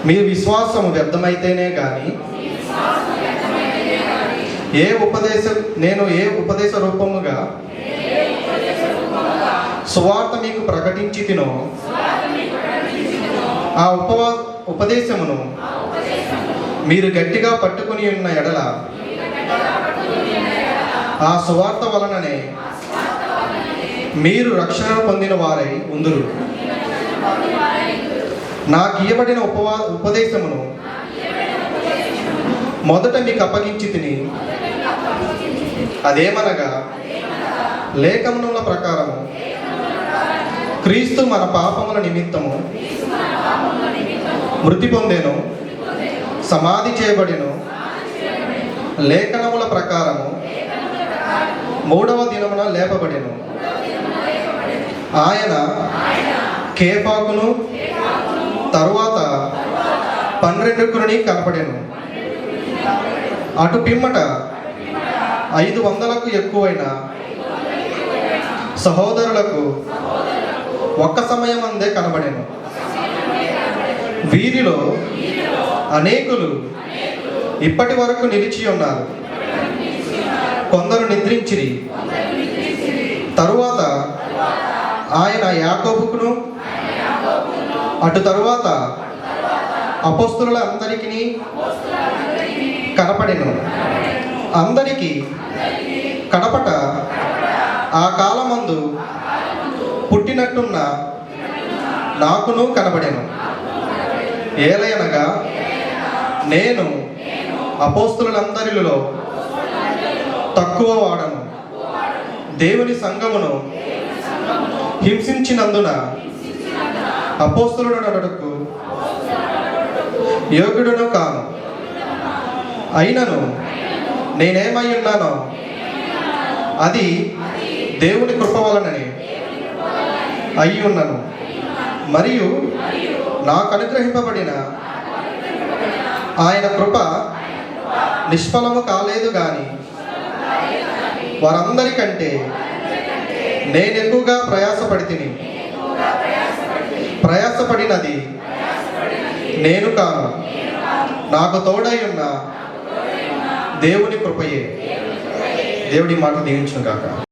మీ విశ్వాసం వ్యర్థమైతేనే కానీ నేను ఏ ఉపదేశ రూపముగా సువార్త మీకు ప్రకటించి తినో ఆ ఉపదేశమును మీరు గట్టిగా పట్టుకుని ఉన్న ఎడల ఆ సువార్త వలననే మీరు రక్షణ పొందిన వారై ఉందురు. నాకు ఇవ్వబడిన ఉపదేశమును మొదట మీకు అప్పగించి తిని, అదేమనగా లేఖనముల ప్రకారము క్రీస్తు మన పాపముల నిమిత్తము మృతి పొందెను, సమాధి చేయబడెను, లేఖనముల ప్రకారము మూడవ దినమున లేపబడెను. ఆయన కేఫాకును తరువాత 12 కనపడెను. అటు పిమ్మట 500కు ఎక్కువైన సహోదరులకు ఒక్క సమయం అందే కనబడెను. వీరిలో అనేకులు ఇప్పటి వరకు నిలిచి ఉన్నారు, కొందరు నిద్రించిరి. తరువాత ఆయన యాకోబుకును అటు తరువాత అపోస్తలుల అందరికీ కనపడెను. అందరికీ కనపట ఆ కాలమందు పుట్టినట్టున్న నాకును కనబడెను. ఏలయనగా నేను అపోస్తలులందరిలో తక్కువ వాడను, దేవుని సంఘమును హింసించినందున అపోస్తలుడనటకు యోగ్యుడును కాను. అయినను నేనేమై ఉన్నానో అది దేవుని కృప వలననే అయి ఉన్నాను. మరియు నాకు అనుగ్రహింపబడిన ఆయన కృప నిష్ఫలము కాలేదు గాని వారందరికంటే నేను ఎక్కువగా ప్రయాసపడినది నేను కాను, నాకు తోడై ఉన్న దేవుని కృపయే. దేవుడి మాట దీవించును గాక.